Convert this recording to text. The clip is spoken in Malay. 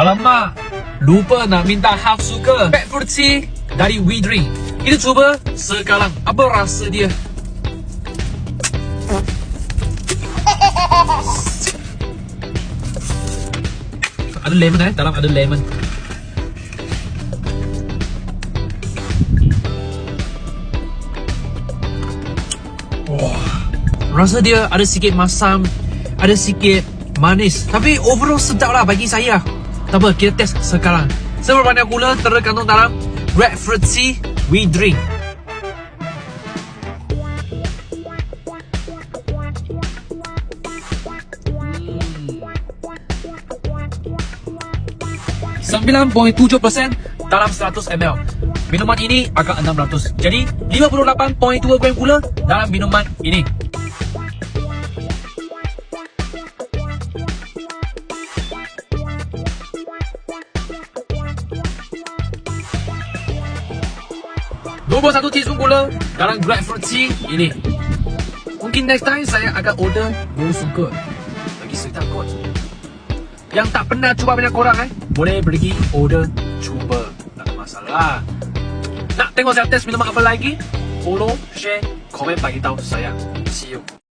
Alamak, lupa nak minta half sugar Pet Fruit C dari We Drink. Kita cuba sekarang. Apa rasa dia? Ada lemon dalam ada lemon. Rasa dia ada sikit masam, ada sikit manis, tapi overall sedap lah bagi saya. Tak apa, kita test sekarang. Seberapa banyak gula terkandung dalam Grapefruit C We Drink? %9.7% dalam 100 ml. Minuman ini agak 600. Jadi 58.2 gram gula dalam minuman ini. satu teaspoon gula dalam Grapefruit C ini. Mungkin next time saya akan order more sugar. Lagi sedap kot. Yang tak pernah cuba banyak korang boleh pergi order cuba. Tak ada masalah. Nak tengok saya test minuman apa lagi? Follow, share, komen bagi tahu saya. See you.